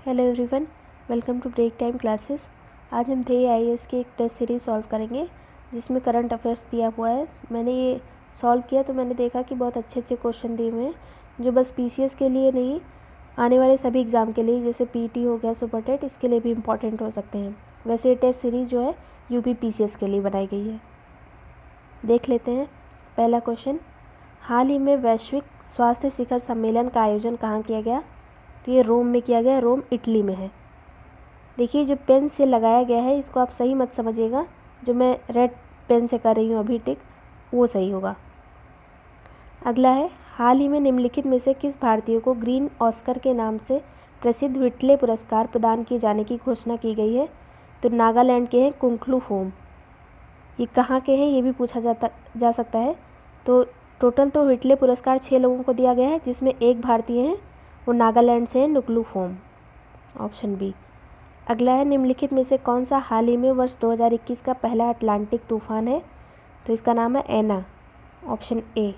Hello everyone, welcome to break time classes. आज हम थे आईएएस की एक टेस्ट सीरीज सॉल्व करेंगे जिसमें करंट अफेयर्स दिया हुआ है। मैंने ये सॉल्व किया तो मैंने देखा कि बहुत अच्छे अच्छे क्वेश्चन दिए हुए हैं जो बस पीसीएस के लिए नहीं, आने वाले सभी एग्ज़ाम के लिए, जैसे पीटी हो गया, सुपर टेट, इसके लिए भी इम्पॉर्टेंट हो सकते हैं। वैसे ये टेस्ट सीरीज़ जो है यूपी पीसीएस के लिए बनाई गई है। देख लेते हैं पहला क्वेश्चन। हाल ही में वैश्विक स्वास्थ्य शिखर सम्मेलन का आयोजन कहाँ किया गया? तो ये रोम में किया गया। रोम इटली में है। देखिए, जो पेन से लगाया गया है इसको आप सही मत समझिएगा, जो मैं रेड पेन से कर रही हूँ अभी टिक, वो सही होगा। अगला है, हाल ही में निम्नलिखित में से किस भारतीय को ग्रीन ऑस्कर के नाम से प्रसिद्ध व्हिटले पुरस्कार प्रदान किए जाने की घोषणा की गई है? तो नागालैंड के हैं कुंगफ्लू फोम। ये कहाँ के हैं ये भी पूछा जा सकता है। तो टोटल तो व्हिटले पुरस्कार 6 लोगों को दिया गया है, जिसमें एक भारतीय हैं, वो नागालैंड से है, नुक्लू फोम, ऑप्शन बी। अगला है, निम्नलिखित में से कौन सा हाल ही में वर्ष 2021 का पहला अटलांटिक तूफान है? तो इसका नाम है ऐना, ऑप्शन ए।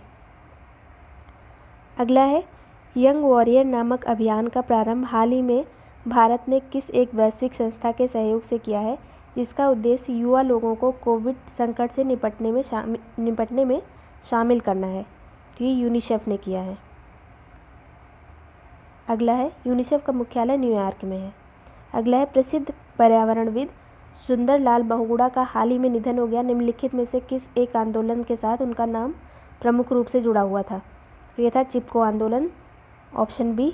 अगला है, यंग वॉरियर नामक अभियान का प्रारंभ हाल ही में भारत ने किस एक वैश्विक संस्था के सहयोग से किया है, जिसका उद्देश्य युवा लोगों को कोविड संकट से निपटने में शामिल करना है? तो ये यूनिसेफ ने किया है। अगला है, यूनिसेफ का मुख्यालय न्यूयॉर्क में है। अगला है, प्रसिद्ध पर्यावरणविद सुंदरलाल बहुगुणा का हाल ही में निधन हो गया। निम्नलिखित में से किस एक आंदोलन के साथ उनका नाम प्रमुख रूप से जुड़ा हुआ था? तो यह था चिपको आंदोलन, ऑप्शन बी,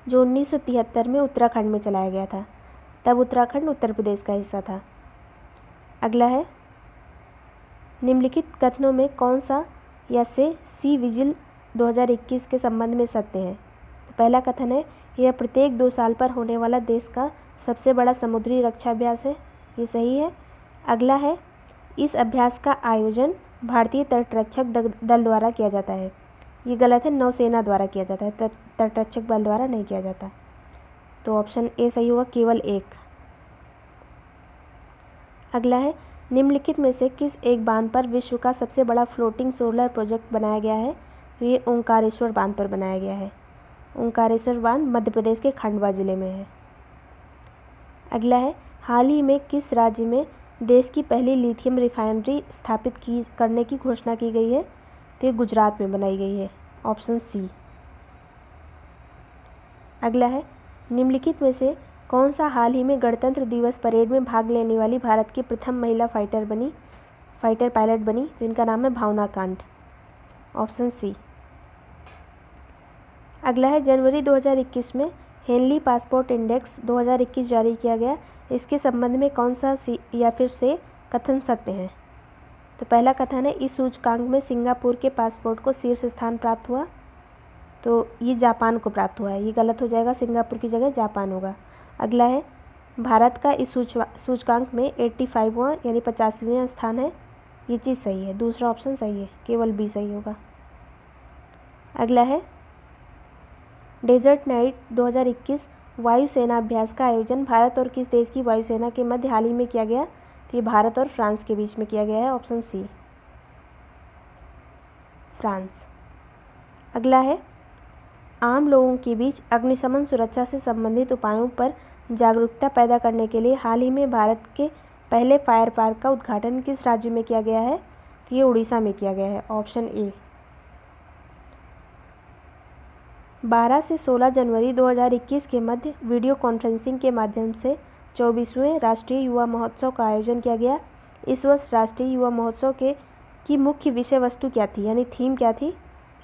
जो 1973 में उत्तराखंड में चलाया गया था। तब उत्तराखंड उत्तर प्रदेश का हिस्सा था। अगला है, निम्नलिखित कथनों में कौन सा या से सी विजिल 2021 के संबंध में सत्य है? तो पहला कथन है, यह प्रत्येक 2 साल पर होने वाला देश का सबसे बड़ा समुद्री रक्षा अभ्यास है। ये सही है। अगला है, इस अभ्यास का आयोजन भारतीय तटरक्षक दल द्वारा किया जाता है। ये गलत है, नौसेना द्वारा किया जाता है, तटरक्षक बल द्वारा नहीं किया जाता। तो ऑप्शन ए सही होगा, केवल एक। अगला है, निम्नलिखित में से किस एक बांध पर विश्व का सबसे बड़ा फ्लोटिंग सोलर प्रोजेक्ट बनाया गया है? तो ये ओंकारेश्वर बांध पर बनाया गया है। ओंकारेश्वर बांध मध्य प्रदेश के खंडवा जिले में है। अगला है, हाल ही में किस राज्य में देश की पहली लिथियम रिफाइनरी स्थापित करने की घोषणा की गई है? तो ये गुजरात में बनाई गई है, ऑप्शन सी। अगला है, निम्नलिखित में से कौन सा हाल ही में गणतंत्र दिवस परेड में भाग लेने वाली भारत की प्रथम महिला फाइटर पायलट बनी? तो इनका नाम है भावना कांत, ऑप्शन सी। अगला है, जनवरी 2021 में हेनली पासपोर्ट इंडेक्स 2021 जारी किया गया। इसके संबंध में कौन सा सी या फिर से कथन सत्य है? तो पहला कथन है, इस सूचकांक में सिंगापुर के पासपोर्ट को शीर्ष स्थान प्राप्त हुआ। तो ये जापान को प्राप्त हुआ है, ये गलत हो जाएगा, सिंगापुर की जगह जापान होगा। अगला है, भारत का इस सूचकांक में 85वां यानी 85वां स्थान है। ये चीज़ सही है, दूसरा ऑप्शन सही है, केवल बी सही होगा। अगला है, डेजर्ट नाइट 2021 वायुसेना अभ्यास का आयोजन भारत और किस देश की वायुसेना के मध्य हाल ही में किया गया? तो ये भारत और फ्रांस के बीच में किया गया है, ऑप्शन सी, फ्रांस। अगला है, आम लोगों के बीच अग्निशमन सुरक्षा से संबंधित उपायों पर जागरूकता पैदा करने के लिए हाल ही में भारत के पहले फायर पार्क का उद्घाटन किस राज्य में किया गया है? तो ये उड़ीसा में किया गया है, ऑप्शन ए। 12 से 16 जनवरी 2021 के मध्य वीडियो कॉन्फ्रेंसिंग के माध्यम से 24वें राष्ट्रीय युवा महोत्सव का आयोजन किया गया। इस वर्ष राष्ट्रीय युवा महोत्सव की मुख्य विषय वस्तु क्या थी, यानी थीम क्या थी?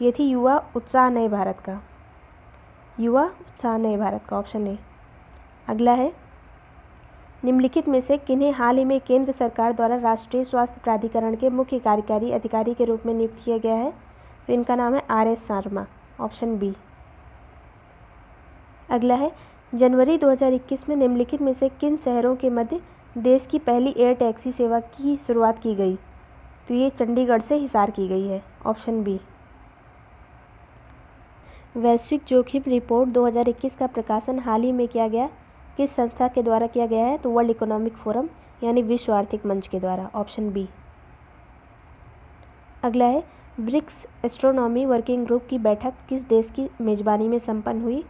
ये थी युवा उत्साह नए भारत का, युवा उत्साह नए भारत का, ऑप्शन ए। अगला है, निम्नलिखित में से किन्हें हाल ही में केंद्र सरकार द्वारा राष्ट्रीय स्वास्थ्य प्राधिकरण के मुख्य कार्यकारी अधिकारी के रूप में नियुक्त किया गया है? तो इनका नाम है आर.एस. Sharma, option B. अगला है, जनवरी 2021 में निम्नलिखित में से किन शहरों के मध्य देश की पहली एयर टैक्सी सेवा की शुरुआत की गई? तो ये चंडीगढ़ से हिसार की गई है, ऑप्शन बी। वैश्विक जोखिम रिपोर्ट 2021 का प्रकाशन हाल ही में किया गया किस संस्था के द्वारा किया गया है? तो वर्ल्ड इकोनॉमिक फोरम यानी विश्व आर्थिक मंच के द्वारा, ऑप्शन बी। अगला है, ब्रिक्स एस्ट्रोनॉमी वर्किंग ग्रुप की बैठक किस देश की मेजबानी में संपन्न हुई?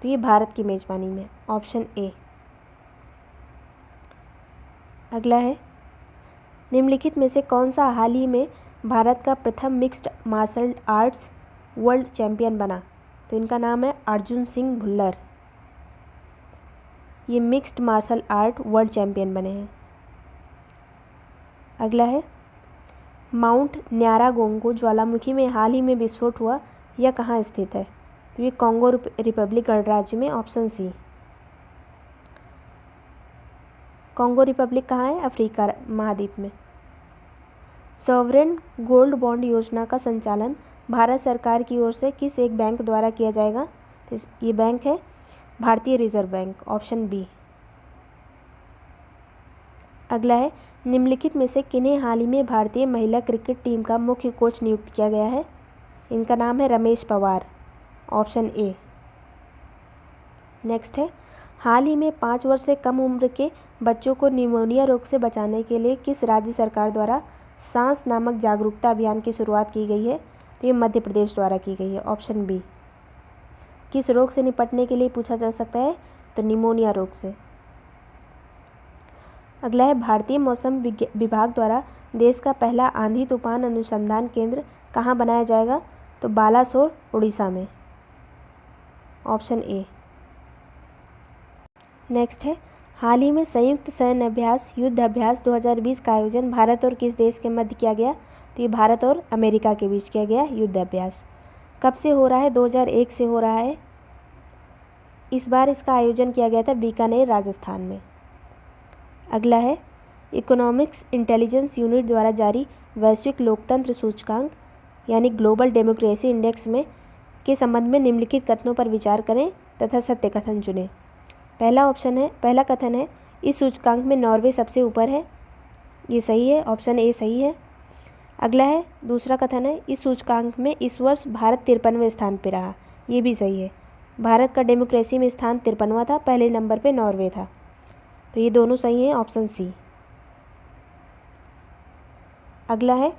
तो ये भारत की मेज़बानी में, ऑप्शन ए। अगला है, निम्नलिखित में से कौन सा हाल ही में भारत का प्रथम mixed martial arts world champion बना? तो इनका नाम है अर्जुन सिंह भुल्लर। ये mixed martial art world champion बने हैं। अगला है, माउंट न्यारागोंगो ज्वालामुखी में हाल ही में विस्फोट हुआ, यह कहाँ स्थित है? तो ये कॉन्गो रिपब्लिक गणराज्य में, ऑप्शन सी। कॉन्गो रिपब्लिक कहाँ है? अफ्रीका महाद्वीप में। सॉवरेन गोल्ड बॉन्ड योजना का संचालन भारत सरकार की ओर से किस एक बैंक द्वारा किया जाएगा? तो ये बैंक है भारतीय रिजर्व बैंक, ऑप्शन बी। अगला है, निम्नलिखित में से किन्हें हाल ही में भारतीय महिला क्रिकेट टीम का मुख्य कोच नियुक्त किया गया है? इनका नाम है Ramesh Pawar, option A. Next है, हाल ही में 5 वर्ष से कम उम्र के बच्चों को निमोनिया रोग से बचाने के लिए किस राज्य सरकार द्वारा सांस नामक जागरूकता अभियान की शुरुआत की गई है? तो ये मध्य प्रदेश द्वारा की गई है, ऑप्शन बी। किस रोग से निपटने के लिए पूछा जा सकता है? तो निमोनिया रोग से। अगला है, भारतीय मौसम विभाग द्वारा देश का पहला आंधी तूफान अनुसंधान केंद्र कहाँ बनाया जाएगा? तो बालासोर, उड़ीसा में, ऑप्शन ए। नेक्स्ट है, हाल ही में संयुक्त सैन्य अभ्यास युद्ध अभ्यास 2020 का आयोजन भारत और किस देश के मध्य किया गया? तो ये भारत और अमेरिका के बीच किया गया युद्ध अभ्यास। कब से हो रहा है? 2001 से हो रहा है। इस बार इसका आयोजन किया गया था बीकानेर, राजस्थान में। अगला है, इकोनॉमिक्स इंटेलिजेंस यूनिट द्वारा जारी वैश्विक लोकतंत्र सूचकांक यानी ग्लोबल डेमोक्रेसी इंडेक्स में के संबंध में निम्नलिखित कथनों पर विचार करें तथा सत्य कथन चुनें। पहला कथन है, इस सूचकांक में नॉर्वे सबसे ऊपर है, ये सही है, ऑप्शन ए सही है। अगला है, दूसरा कथन है, इस सूचकांक में इस वर्ष भारत 53वें स्थान पर रहा, ये भी सही है। भारत का डेमोक्रेसी में स्थान 53वां था, पहले नंबर पे नॉर्वे था, तो ये दोनों सही हैं, ऑप्शन सी। अगला है,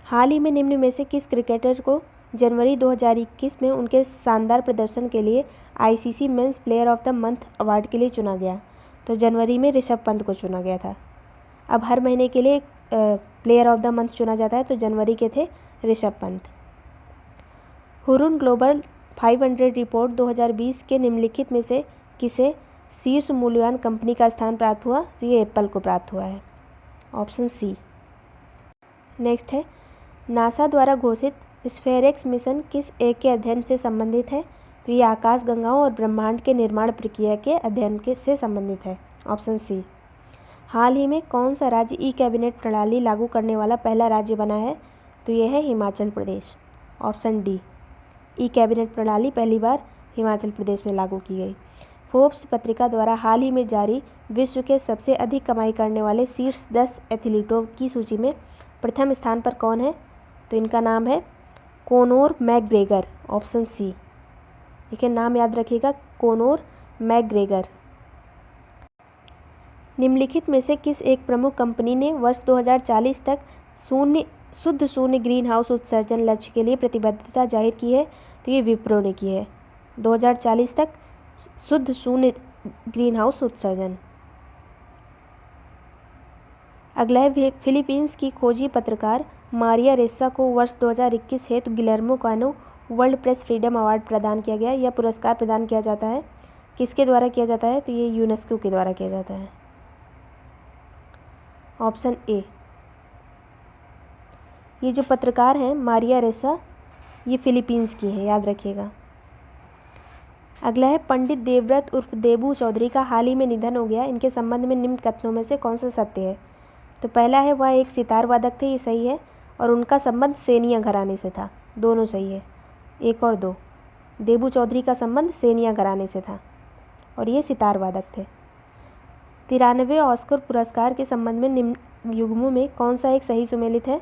हाल ही में निम्न में से किस क्रिकेटर को जनवरी 2021 में उनके शानदार प्रदर्शन के लिए ICC men's player of the month award के लिए चुना गया? तो जनवरी में ऋषभ पंत को चुना गया था। अब हर महीने के लिए प्लेयर ऑफ द मंथ चुना जाता है, तो जनवरी के थे Rishabh Pant. Hurun global 500 report 2020 के निम्नलिखित में से किसे शीर्ष मूल्यवान कंपनी का स्थान प्राप्त हुआ? ये एप्पल को प्राप्त हुआ है, ऑप्शन सी। नेक्स्ट है, नासा द्वारा घोषित स्फेयरएक्स मिशन किस एक के अध्ययन से संबंधित है? तो ये आकाश गंगाओं और ब्रह्मांड के निर्माण प्रक्रिया के अध्ययन से संबंधित है, ऑप्शन सी। हाल ही में कौन सा राज्य ई कैबिनेट प्रणाली लागू करने वाला पहला राज्य बना है? तो ये है Himachal Pradesh, option D. E cabinet प्रणाली पहली बार हिमाचल प्रदेश में लागू की गई। फोर्ब्स पत्रिका द्वारा हाल ही में जारी विश्व के सबसे अधिक कमाई करने वाले शीर्ष 10 एथलीटों की सूची में प्रथम स्थान पर कौन है? तो इनका नाम है कोनोर मैकग्रेगर, ऑप्शन सी। देखिए, नाम याद रखिएगा, कोनोर मैकग्रेगर। निम्नलिखित में से किस एक प्रमुख कंपनी ने वर्ष 2040 तक शुद्ध शून्य ग्रीन हाउस उत्सर्जन लक्ष्य के लिए प्रतिबद्धता जाहिर की है? तो ये विप्रो ने की है, 2040 तक शुद्ध शून्य ग्रीन हाउस उत्सर्जन। अगला है, फिलीपींस की खोजी पत्रकार मारिया रेसा को वर्ष 2021 हेतु गिलर्मो कानो वर्ल्ड प्रेस फ्रीडम अवार्ड प्रदान किया गया। यह पुरस्कार प्रदान किया जाता है, किसके द्वारा किया जाता है? तो ये यूनेस्को के द्वारा किया जाता है, ऑप्शन ए। ये जो पत्रकार हैं मारिया रेसा, ये फिलीपींस की है, याद रखिएगा। अगला है, पंडित देवव्रत उर्फ देबू चौधरी का हाल ही में निधन हो गया, इनके संबंध में निम्न कथनों में से कौन सा सत्य है? तो पहला है, वह एक सितार वादक थे, ये सही है, और उनका संबंध सेनिया घराने से था, दोनों सही है, 1 और 2। देबू चौधरी का संबंध सेनिया घराने से था और ये सितार वादक थे। 93वें ऑस्कर पुरस्कार के संबंध में निम्न युग्मों में कौन सा एक सही सुमेलित है?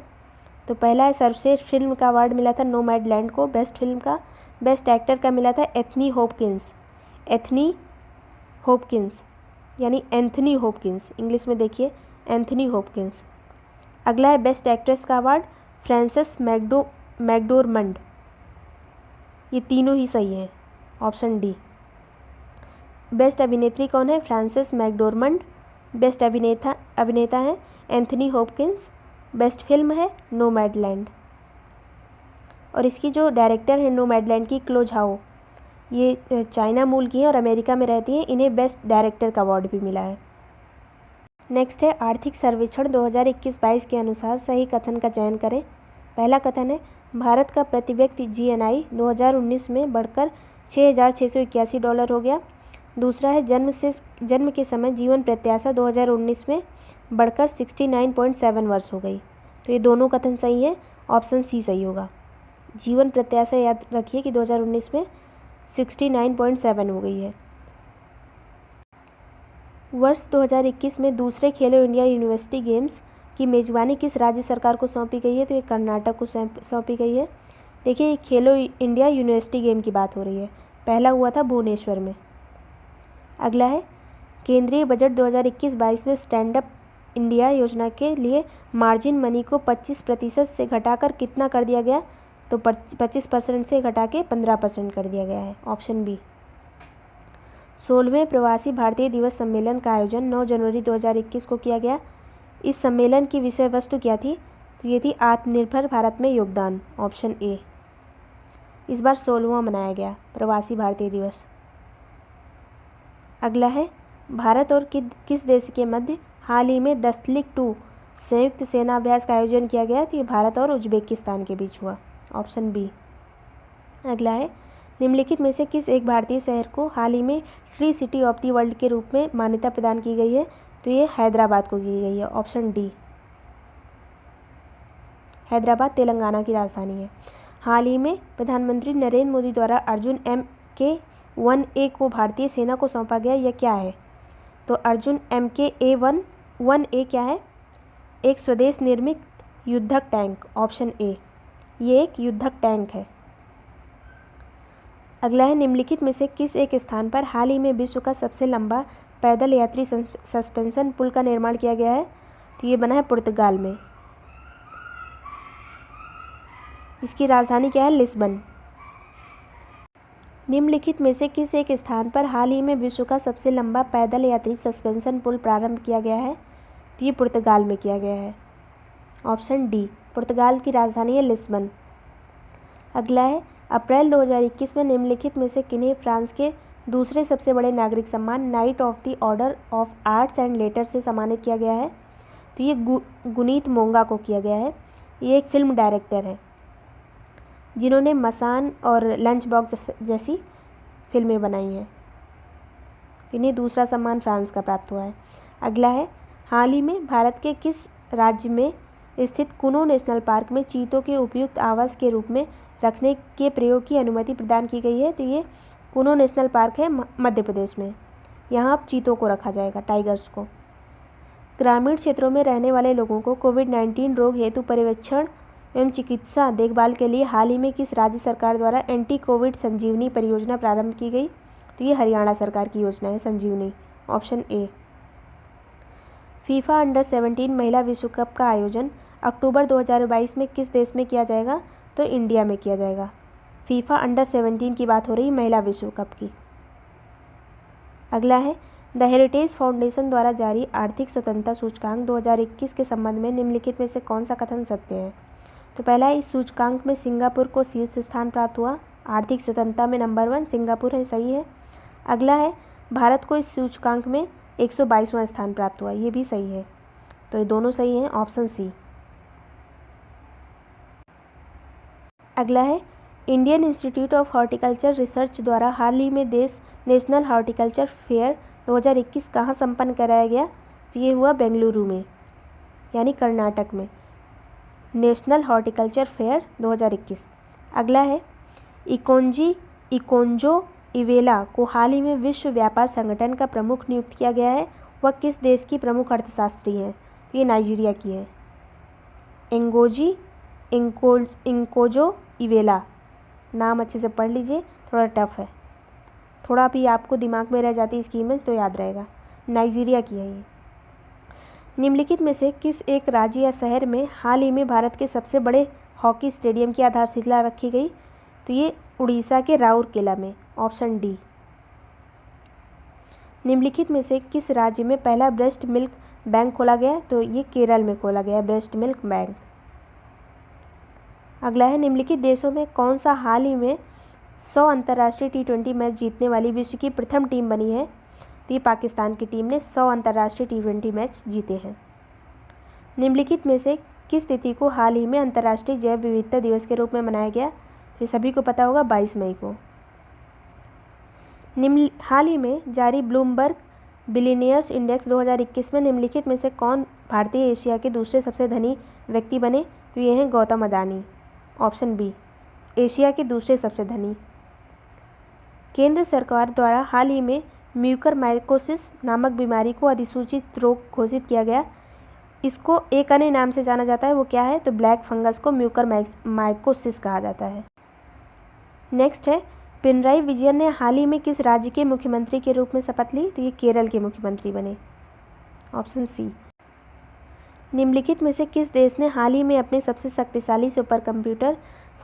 तो पहला है, सर्वश्रेष्ठ फिल्म का अवार्ड मिला था नोमैडलैंड को बेस्ट फिल्म का। बेस्ट एक्टर का मिला था एथनी होपकिंस यानी एंथनी होपकिंस, इंग्लिश में देखिए एंथनी होपकिंस। अगला है, बेस्ट एक्ट्रेस का अवार्ड फ्रांसेस मैकडोरमंड। ये तीनों ही सही है, ऑप्शन डी। बेस्ट अभिनेत्री कौन है? फ्रांसिस मैकडोरमंड। बेस्ट अभिनेता है एंथनी हॉपकिंस। बेस्ट फिल्म है नोमैडलैंड। और इसकी जो डायरेक्टर है नोमैडलैंड की, क्लो झाओ, ये चाइना मूल की हैं और अमेरिका में रहती हैं। इन्हें बेस्ट डायरेक्टर का अवार्ड भी मिला है। नेक्स्ट है आर्थिक सर्वेक्षण 2021-22 के अनुसार सही कथन का चयन करें। पहला कथन है भारत का प्रति व्यक्ति GNI 2019 में बढ़कर $6,681 हो गया। दूसरा है जन्म के समय जीवन प्रत्याशा 2019 में बढ़कर 69.7 वर्ष हो गई। तो ये दोनों कथन सही है, ऑप्शन सी सही होगा। जीवन प्रत्याशा याद रखिए कि 2019 में 69.7 हो गई है। वर्ष 2021 में दूसरे खेलो इंडिया यूनिवर्सिटी गेम्स की मेज़बानी किस राज्य सरकार को सौंपी गई है? तो ये कर्नाटक को सौंपी गई है। देखिए, खेलो इंडिया यूनिवर्सिटी गेम की बात हो रही है। पहला हुआ था भुवनेश्वर में। अगला है केंद्रीय बजट 2021-22 में स्टैंड अप इंडिया योजना के लिए मार्जिन मनी को 25% से घटाकर कितना कर दिया गया? तो 25% से घटा के 15% कर दिया गया है, ऑप्शन बी। 16वें प्रवासी भारतीय दिवस सम्मेलन का आयोजन 9 जनवरी 2021 को किया गया। इस सम्मेलन की विषय वस्तु क्या थी? तो ये थी आत्मनिर्भर भारत में योगदान, ऑप्शन ए। इस बार 16वां मनाया गया प्रवासी भारतीय दिवस। अगला है भारत और किस देश के मध्य हाल ही में दस्तलिक 2 संयुक्त सेना अभ्यास का आयोजन किया गया? तो ये भारत और उज्बेकिस्तान के बीच हुआ, ऑप्शन बी। अगला है निम्नलिखित में से किस एक भारतीय शहर को हाल ही में tree city of the world के रूप में मान्यता प्रदान की गई है? तो ये हैदराबाद को की गई है, ऑप्शन डी। हैदराबाद तेलंगाना की राजधानी है। हाल ही में प्रधानमंत्री नरेंद्र मोदी द्वारा अर्जुन MK-1A को भारतीय सेना को सौंपा गया, यह क्या है? तो अर्जुन MK-1A क्या है? एक स्वदेश निर्मित युद्धक टैंक, ऑप्शन ए। ये एक युद्धक टैंक है। अगला है निम्नलिखित में से किस एक स्थान पर हाल ही में विश्व का सबसे लंबा पैदल यात्री सस्पेंशन पुल का निर्माण किया गया है? तो ये बना है पुर्तगाल में। इसकी राजधानी क्या है? लिस्बन। निम्नलिखित में से किस एक स्थान पर हाल ही में विश्व का सबसे लंबा पैदल यात्री सस्पेंशन पुल प्रारंभ किया गया है? तो ये पुर्तगाल में किया गया है, ऑप्शन डी। पुर्तगाल की राजधानी है लिस्बन। अगला है अप्रैल 2021 में निम्नलिखित में से किन्हें फ्रांस के दूसरे सबसे बड़े नागरिक सम्मान night of the order of arts and letters से सम्मानित किया गया है? तो ये गुनीत मोंगा को किया गया है। ये एक फिल्म डायरेक्टर है जिन्होंने मसान और लंच बॉक्स जैसी फिल्में बनाई हैं। इन्हें दूसरा सम्मान फ्रांस का प्राप्त हुआ है। अगला है हाल ही में भारत के किस राज्य में स्थित कुनो नेशनल पार्क में चीतों के उपयुक्त आवास के रूप में रखने के प्रयोग की अनुमति प्रदान की गई है? तो ये कुनो नेशनल पार्क है मध्य प्रदेश में। यहाँ अब चीतों को रखा जाएगा, टाइगर्स को। ग्रामीण क्षेत्रों में रहने वाले लोगों को कोविड-19 रोग हेतु पर्यवेक्षण एवं चिकित्सा देखभाल के लिए हाल ही में किस राज्य सरकार द्वारा एंटी कोविड संजीवनी परियोजना प्रारंभ की गई? तो ये हरियाणा सरकार की योजना है संजीवनी, ऑप्शन ए। फीफा अंडर-17 महिला विश्व कप का आयोजन अक्टूबर 2022 में किस देश में किया जाएगा? तो इंडिया में किया जाएगा। फीफा अंडर-17 की बात हो रही महिला विश्व कप की। अगला है द हेरिटेज फाउंडेशन द्वारा जारी आर्थिक स्वतंत्रता सूचकांक 2021 के संबंध में निम्नलिखित में से कौन सा कथन सत्य है? तो पहला, इस सूचकांक में सिंगापुर को शीर्ष स्थान प्राप्त हुआ। आर्थिक स्वतंत्रता में नंबर 1 सिंगापुर है, सही है। अगला है भारत को इस सूचकांक में 122वां स्थान प्राप्त हुआ, ये भी सही है। तो ये दोनों सही हैं, ऑप्शन सी। अगला है Indian institute of horticulture research द्वारा हाल ही में नेशनल हॉर्टिकल्चर फेयर 2021 कहाँ संपन्न कराया गया? तो ये हुआ बेंगलुरु में, यानी कर्नाटक में, नेशनल हॉर्टिकल्चर फेयर 2021। अगला है इकोंजो इवेला को हाल ही में विश्व व्यापार संगठन का प्रमुख नियुक्त किया गया है। वह किस देश की प्रमुख अर्थशास्त्री हैं? तो ये नाइजीरिया की है। इंकोजो इवेला, नाम अच्छे से पढ़ लीजिए, थोड़ा टफ है, थोड़ा भी आपको दिमाग में रह जाती इसकी इमेज तो याद रहेगा। नाइजीरिया की है ये। निम्नलिखित में से किस एक राज्य या शहर में हाल ही में भारत के सबसे बड़े हॉकी स्टेडियम की आधारशिला रखी गई? तो ये उड़ीसा के राउरकेला में, ऑप्शन डी। निम्नलिखित में से किस राज्य में पहला ब्रेस्ट मिल्क बैंक खोला गया? तो ये केरल में खोला गया ब्रेस्ट मिल्क बैंक। अगला है, निम्नलिखित देशों में कौन सा हाल ही में 100 अंतर्राष्ट्रीय T20 मैच जीतने वाली विश्व की प्रथम टीम बनी है? तो ये पाकिस्तान की टीम ने 100 अंतर्राष्ट्रीय T20 मैच जीते हैं। निम्नलिखित में से किस तिथि को हाल ही में अंतर्राष्ट्रीय जैव विविधता दिवस के रूप में मनाया गया? तो ये सभी को पता होगा, 22 मई को। हाल ही में जारी ब्लूमबर्ग बिलियनियर्स इंडेक्स 2021 में निम्नलिखित में से कौन भारतीय एशिया के दूसरे सबसे धनी व्यक्ति बने? तो ये हैं Gautam Adani, option B, Asia के दूसरे सबसे धनी। केंद्र सरकार द्वारा हाल ही में म्यूकरमाइकोसिस नामक बीमारी को अधिसूचित रोग घोषित किया गया। इसको एक अन्य नाम से जाना जाता है, वो क्या है? तो ब्लैक फंगस को म्यूकरमाइकोसिस कहा जाता है। नेक्स्ट है, पिनराई विजयन ने हाल ही में किस राज्य के मुख्यमंत्री के रूप में शपथ ली? तो ये केरल के मुख्यमंत्री बने, ऑप्शन सी। निम्नलिखित में से किस देश ने हाल ही में अपने सबसे शक्तिशाली सुपर कंप्यूटर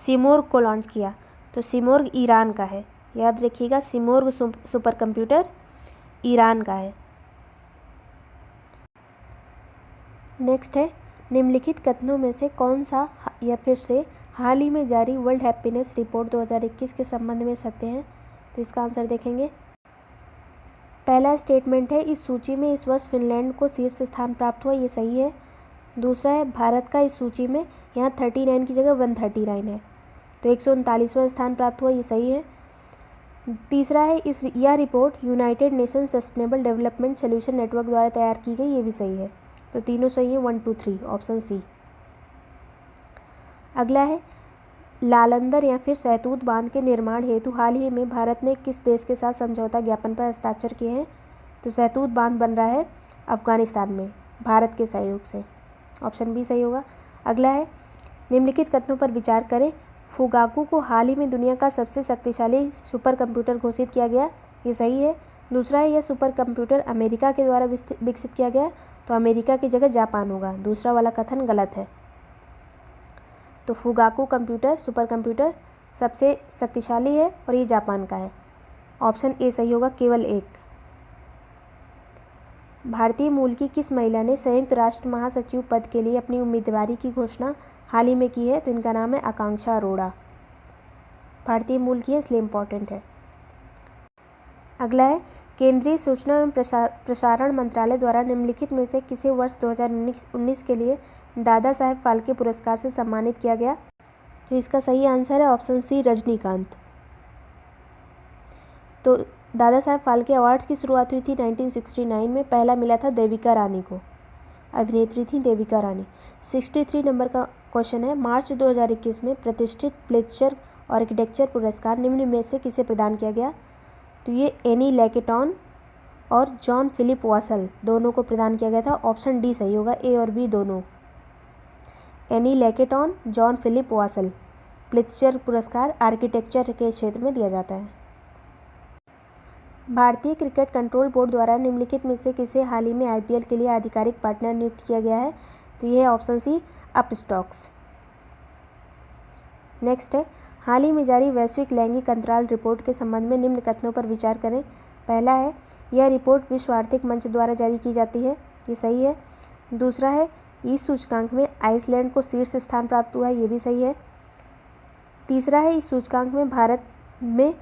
सिमोर्ग को लॉन्च किया? तो सिमोर्ग ईरान का है, याद रखिएगा, सिमोर्ग सुपर कंप्यूटर ईरान का है। नेक्स्ट है, निम्नलिखित कथनों में से कौन सा या फिर से हाल ही में जारी वर्ल्ड हैप्पीनेस रिपोर्ट 2021 के संबंध में सत्य है? तो इसका आंसर देखेंगे। पहला स्टेटमेंट है, इस सूची में इस वर्ष फिनलैंड को शीर्ष स्थान प्राप्त हुआ, ये सही है। दूसरा है, भारत का इस सूची में यहाँ 39 की जगह 139 है, तो 139वां स्थान प्राप्त हुआ, ये सही है। तीसरा है, यह report United nation sustainable development solution network द्वारा तैयार की गई, ये भी सही है। तो तीनों सही है, 1 2 3, ऑप्शन सी। अगला है, लालंदर या फिर सहतूत बांध के निर्माण हेतु हाल ही में भारत ने किस देश के साथ समझौता ज्ञापन पर हस्ताक्षर किए हैं? तो सहतूत बांध बन रहा है अफगानिस्तान में भारत के सहयोग से, ऑप्शन बी सही होगा। अगला है, निम्नलिखित कथनों पर विचार करें। फुगाकू को हाल ही में दुनिया का सबसे शक्तिशाली सुपर कंप्यूटर घोषित किया गया, ये सही है। दूसरा है, यह सुपर कंप्यूटर अमेरिका के द्वारा विकसित किया गया, तो अमेरिका की जगह जापान होगा, दूसरा वाला कथन गलत है। तो फुगाकू कंप्यूटर सुपर कंप्यूटर सबसे शक्तिशाली है और ये जापान का है, ऑप्शन ए सही होगा, केवल एक। भारतीय मूल की किस महिला ने संयुक्त राष्ट्र महासचिव पद के लिए अपनी उम्मीदवारी की घोषणा हाल ही में की है? तो इनका नाम है आकांक्षा अरोड़ा, भारतीय मूल की है, इसलिए इम्पॉर्टेंट है। अगला है, केंद्रीय सूचना एवं प्रसारण मंत्रालय द्वारा निम्नलिखित में से किसे वर्ष 2019 के लिए दादा साहेब फाल्के पुरस्कार से सम्मानित किया गया? तो इसका सही आंसर है ऑप्शन सी, रजनीकांत। तो दादा साहेब फाल्के अवार्ड्स की शुरुआत हुई थी 1969 में, पहला मिला था देविका रानी को, अभिनेत्री थी देविका रानी। 63 नंबर का क्वेश्चन है, मार्च 2021 में प्रतिष्ठित प्लित्जर आर्किटेक्चर पुरस्कार निम्न में से किसे प्रदान किया गया? तो ये एनी लैकेटॉन और जॉन फिलिप वासल दोनों को प्रदान किया गया था, ऑप्शन डी सही होगा, ए और बी दोनों। एनी लैकेटॉन, जॉन फिलिप वासल, प्लित्जर पुरस्कार आर्किटेक्चर के क्षेत्र में दिया जाता है। भारतीय क्रिकेट कंट्रोल बोर्ड द्वारा निम्नलिखित में से किसे हाल ही में IPL के लिए आधिकारिक पार्टनर नियुक्त किया गया है? तो यह है ऑप्शन सी, अपस्टॉक्स। नेक्स्ट है, हाल ही में जारी वैश्विक लैंगिक अंतराल रिपोर्ट के संबंध में निम्न कथनों पर विचार करें। पहला है, यह रिपोर्ट विश्व आर्थिक मंच द्वारा जारी की जाती है, ये सही है। दूसरा है, इस सूचकांक में आइसलैंड को शीर्ष स्थान प्राप्त हुआ है, ये भी सही है। तीसरा है, इस सूचकांक में भारत में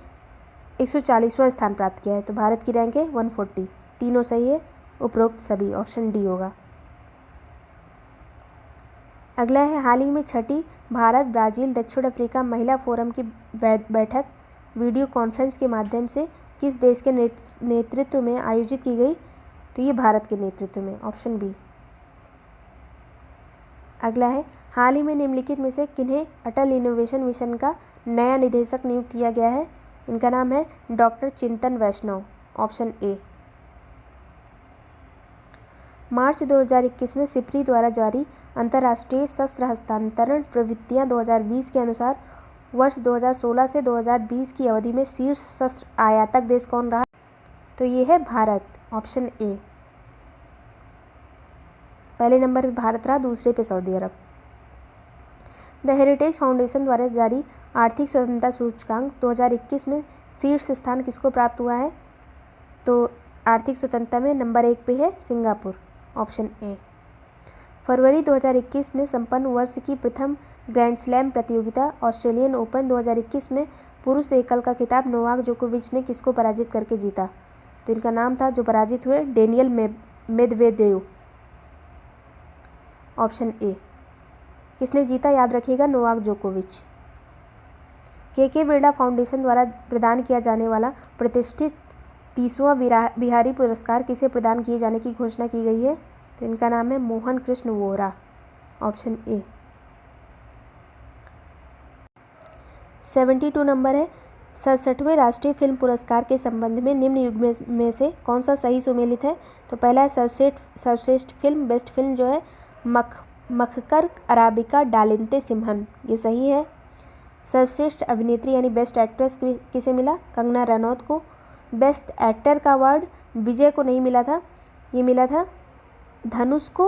140वां स्थान प्राप्त किया है, तो भारत की रैंक है 140, तीनों सही है, उपरोक्त सभी, ऑप्शन डी होगा। अगला है, हाल ही में छठी भारत ब्राज़ील दक्षिण अफ्रीका महिला फोरम की बैठक वीडियो कॉन्फ्रेंस के माध्यम से किस देश के नेतृत्व में आयोजित की गई? तो ये भारत के नेतृत्व में, ऑप्शन बी। अगला है, हाल ही में निम्नलिखित में से किन्हें अटल इनोवेशन मिशन का नया निदेशक नियुक्त किया गया है? इनका नाम है डॉक्टर चिंतन वैष्णव, ऑप्शन ए। मार्च 2021 में सिप्री द्वारा जारी अंतर्राष्ट्रीय शस्त्र हस्तांतरण प्रवृत्तियां 2020 के अनुसार वर्ष 2016 से 2020 की अवधि में शीर्ष शस्त्र आयातक देश कौन रहा? तो ये है भारत, ऑप्शन ए। पहले नंबर पर भारत रहा, दूसरे पे Saudi Arab. The heritage foundation द्वारा जारी आर्थिक स्वतंत्रता सूचकांक 2021 में शीर्ष स्थान किसको प्राप्त हुआ है? तो आर्थिक स्वतंत्रता में नंबर 1 पे है सिंगापुर, ऑप्शन ए। फरवरी 2021 में संपन्न वर्ष की प्रथम ग्रैंड स्लैम प्रतियोगिता ऑस्ट्रेलियन ओपन 2021 में पुरुष एकल का खिताब नोवाक जोकोविच ने किसको पराजित करके जीता? तो इनका नाम था जो पराजित हुए, डेनियल मेदवेदेव, ऑप्शन ए। किसने जीता? याद रखिएगा, नोवाक जोकोविच। के बिरला फाउंडेशन द्वारा प्रदान किया जाने वाला प्रतिष्ठित 30वां बिहारी पुरस्कार किसे प्रदान किए जाने की घोषणा की गई है? तो इनका नाम है Mohan Krishna Vora, option A. 72 number है, 67वें राष्ट्रीय फिल्म पुरस्कार के संबंध में निम्न युग्म में से कौन सा सही सुमेलित है? तो पहला है सर्वश्रेष्ठ फिल्म, बेस्ट फिल्म जो है मखकर अराबिका डालिंते सिम्हन, ये सही है। सर्वश्रेष्ठ अभिनेत्री यानी बेस्ट एक्ट्रेस किसे मिला? कंगना रनौत को। बेस्ट एक्टर का अवार्ड विजय को नहीं मिला था, ये मिला था धनुष को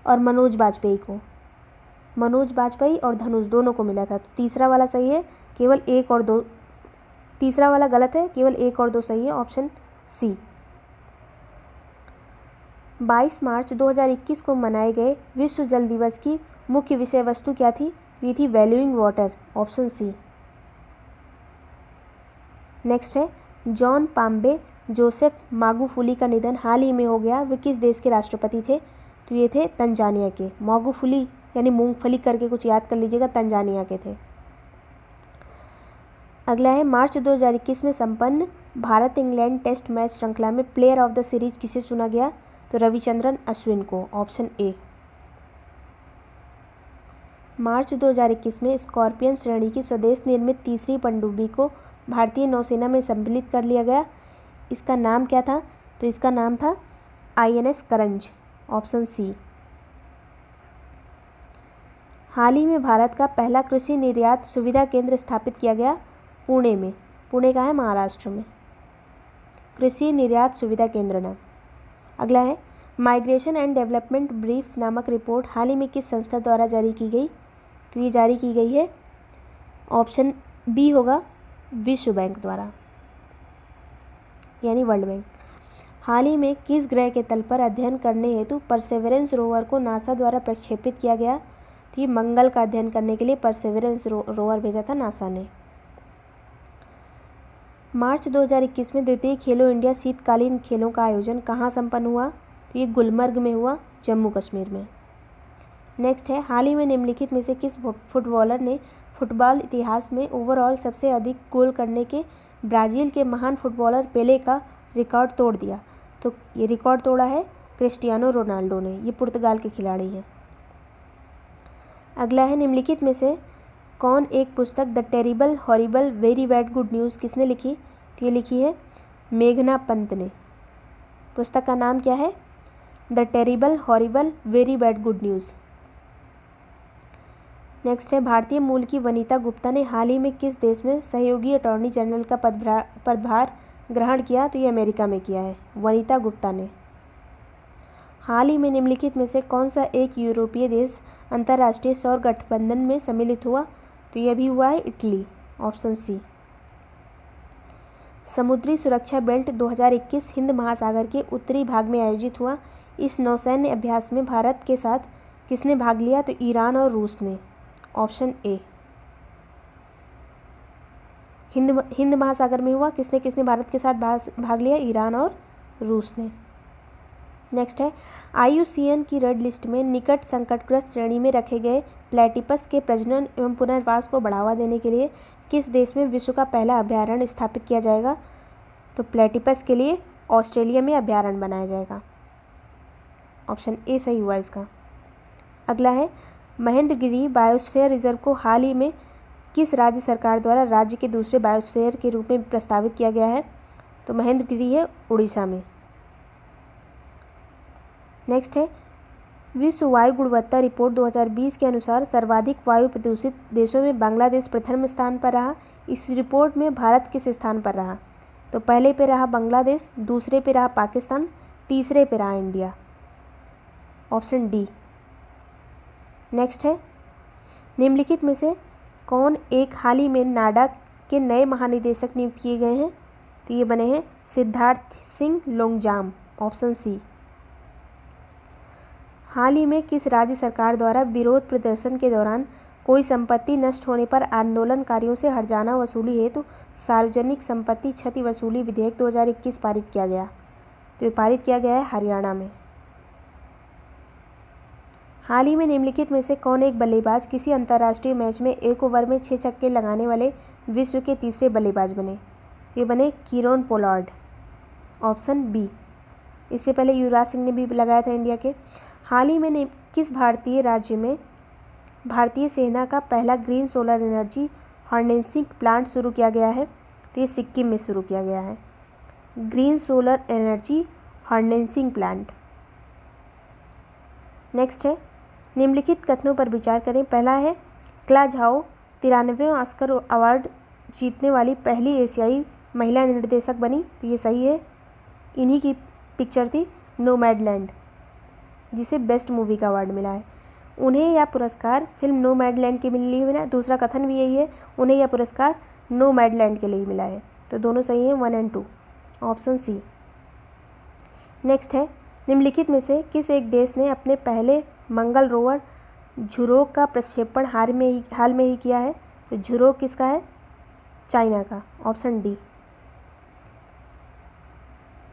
और मनोज बाजपेयी को। मनोज बाजपेयी और धनुष दोनों को मिला था। तो तीसरा वाला सही है, केवल 1 और 2, तीसरा वाला गलत है, केवल 1 और 2 सही है, ऑप्शन सी। 22 मार्च 2021 को मनाए गए विश्व जल दिवस की मुख्य विषय वस्तु क्या थी? ये थी valuing water, option C. Next है, जॉन पाम्बे जोसेफ मागुफुली का निधन हाल ही में हो गया, वे किस देश के राष्ट्रपति थे? तो ये थे तंजानिया के। मागुफुली यानी मूंगफली करके कुछ याद कर लीजिएगा, तंजानिया के थे। अगला है, मार्च 2021 में संपन्न भारत इंग्लैंड टेस्ट मैच श्रृंखला में प्लेयर ऑफ द सीरीज किसे चुना गया? तो रविचंद्रन अश्विन को, ऑप्शन ए। मार्च 2021 में स्कॉर्पियन श्रेणी की स्वदेश निर्मित तीसरी पनडुब्बी को भारतीय नौसेना में सम्मिलित कर लिया गया, इसका नाम क्या था? तो इसका नाम था INS करंज, ऑप्शन सी। हाल ही में भारत का पहला कृषि निर्यात सुविधा केंद्र स्थापित किया गया पुणे में। पुणे का है महाराष्ट्र में, कृषि निर्यात सुविधा केंद्र नाम। अगला है, माइग्रेशन एंड डेवलपमेंट ब्रीफ नामक रिपोर्ट हाल ही में किस संस्था द्वारा जारी की गई? तो ये जारी की गई है, ऑप्शन बी होगा, विश्व बैंक द्वारा यानी वर्ल्ड बैंक। हाल ही में किस ग्रह के तल पर अध्ययन करने हेतु परसेवरेंस रोवर को नासा द्वारा प्रक्षेपित किया गया? तो ये मंगल का अध्ययन करने के लिए परसेवरेंस रोवर भेजा था नासा ने। मार्च 2021 में द्वितीय खेलो इंडिया शीतकालीन खेलों का आयोजन कहाँ संपन्न हुआ? तो ये गुलमर्ग में हुआ, जम्मू कश्मीर में। नेक्स्ट है, हाल ही में निम्नलिखित में से किस फुटबॉलर ने फुटबॉल इतिहास में ओवरऑल सबसे अधिक गोल करने के ब्राज़ील के महान फुटबॉलर पेले का रिकॉर्ड तोड़ दिया? तो ये रिकॉर्ड तोड़ा है क्रिस्टियानो रोनाल्डो ने, ये पुर्तगाल के खिलाड़ी हैं। अगला है, निम्नलिखित में से कौन एक पुस्तक the terrible horrible very bad good news किसने लिखी? तो ये लिखी है मेघना पंत ने। पुस्तक का नाम क्या है? The terrible horrible very bad good news. Next है, भारतीय मूल की वनीता गुप्ता ने हाल ही में किस देश में सहयोगी अटॉर्नी जनरल का पदभार ग्रहण किया? तो ये अमेरिका में किया है वनीता गुप्ता ने। हाल ही में निम्नलिखित में से कौन सा एक यूरोपीय देश अंतर्राष्ट्रीय सौर गठबंधन में सम्मिलित हुआ? तो यह भी हुआ है इटली, ऑप्शन सी। समुद्री सुरक्षा बेल्ट 2021 हिंद महासागर के उत्तरी भाग में आयोजित हुआ, इस नौसैन्य अभ्यास में भारत के साथ किसने भाग लिया? तो ईरान और रूस ने, ऑप्शन ए। हिंद महासागर में हुआ, किसने किसने भारत के साथ भाग लिया? ईरान और रूस ने। नेक्स्ट है, IUCN की रेड लिस्ट में निकट संकटग्रस्त श्रेणी में रखे गए प्लेटिपस के प्रजनन एवं पुनर्वास को बढ़ावा देने के लिए किस देश में विश्व का पहला अभयारण्य स्थापित किया जाएगा? तो प्लेटिपस के लिए ऑस्ट्रेलिया में अभयारण्य बनाया जाएगा, ऑप्शन ए सही हुआ इसका। अगला है, महेंद्रगिरी बायोस्फीयर रिजर्व को हाल ही में किस राज्य सरकार द्वारा राज्य के दूसरे बायोस्फीयर के रूप में प्रस्तावित किया गया है? तो महेंद्रगिरी है उड़ीसा में। नेक्स्ट है, विश्व वायु गुणवत्ता रिपोर्ट 2020 के अनुसार सर्वाधिक वायु प्रदूषित देशों में बांग्लादेश प्रथम स्थान पर रहा। इस रिपोर्ट में भारत किस स्थान पर रहा? तो पहले पे रहा बांग्लादेश, दूसरे पे रहा पाकिस्तान, तीसरे पे रहा इंडिया, ऑप्शन डी। नेक्स्ट है, निम्नलिखित में से कौन एक हाल ही में नाडा के नए महानिदेशक नियुक्त किए गए हैं? तो ये बने हैं सिद्धार्थ सिंह लोंगजाम, ऑप्शन सी। हाल ही में किस राज्य सरकार द्वारा विरोध प्रदर्शन के दौरान कोई संपत्ति नष्ट होने पर आंदोलनकारियों से हर्जाना वसूली हेतु सार्वजनिक संपत्ति क्षति वसूली विधेयक 2021 पारित किया गया? तो ये पारित किया गया है हरियाणा में। हाल ही में निम्नलिखित में से कौन एक बल्लेबाज किसी अंतर्राष्ट्रीय मैच में एक ओवर में 6 छक्के लगाने वाले विश्व के तीसरे बल्लेबाज बने? तो ये बने कीरोन पोलार्ड, ऑप्शन बी। इससे पहले युवराज सिंह ने भी लगाया था इंडिया के। हाल ही में किस भारतीय राज्य में भारतीय सेना का पहला green solar energy harnessing plant शुरू किया गया है? तो ये सिक्किम में शुरू किया गया है, green solar energy harnessing plant. Next है, निम्नलिखित कथनों पर विचार करें। पहला है, क्ला झाओ 93वें ऑस्कर अवार्ड जीतने वाली पहली एशियाई महिला निर्देशक बनी? तो ये सही है। इन्हीं की पिक्चर थी नोमैडलैंड, जिसे बेस्ट मूवी का अवार्ड मिला है। उन्हें यह पुरस्कार फिल्म नोमैडलैंड के लिए मिला। दूसरा कथन भी यही है, उन्हें यह पुरस्कार नोमैडलैंड के लिए मिला है। तो दोनों सही हैं, 1 और 2, ऑप्शन सी। नेक्स्ट है, निम्नलिखित में से किस एक देश ने अपने पहले मंगल रोवर झुरोक का प्रक्षेपण हाल में ही किया है? तो झुरोक किसका है? चाइना का, ऑप्शन डी।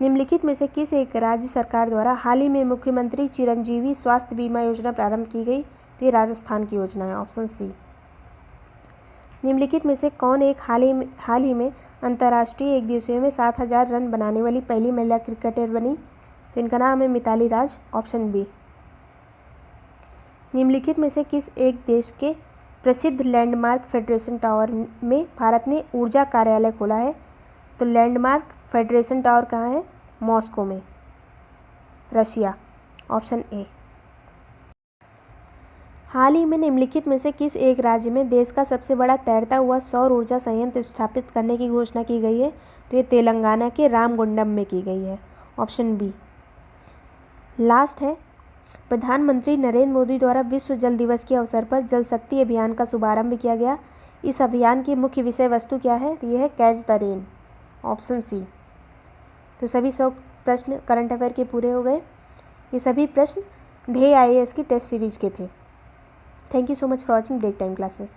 निम्नलिखित में से किस एक राज्य सरकार द्वारा हाल ही में मुख्यमंत्री चिरंजीवी स्वास्थ्य बीमा योजना प्रारंभ की गई? तो ये राजस्थान की योजना है, ऑप्शन सी। निम्नलिखित में से कौन एक हाल ही में अंतर्राष्ट्रीय एक दिवसीय में 7000 रन बनाने वाली पहली महिला क्रिकेटर बनी? तो इनका नाम है मिताली राज, ऑप्शन बी। निम्नलिखित में से किस एक देश के प्रसिद्ध लैंडमार्क फेडरेशन टावर में भारत ने ऊर्जा कार्यालय खोला है? तो लैंडमार्क फेडरेशन टावर कहाँ है? मॉस्को में, रशिया, ऑप्शन ए। हाल ही में निम्नलिखित में से किस एक राज्य में देश का सबसे बड़ा तैरता हुआ सौर ऊर्जा संयंत्र स्थापित करने की घोषणा की गई है? तो ये तेलंगाना के रामगुंडम में की गई है, ऑप्शन बी। लास्ट है, प्रधानमंत्री नरेंद्र मोदी द्वारा विश्व जल दिवस के अवसर पर जल शक्ति अभियान का शुभारंभ किया गया। इस अभियान की मुख्य विषय वस्तु क्या है? तो यह है catch the rain, option C. तो सभी 100 प्रश्न करंट अफेयर के पूरे हो गए। ये सभी प्रश्न ध्येय IAS की टेस्ट सीरीज के थे। Thank you so much for watching break time classes.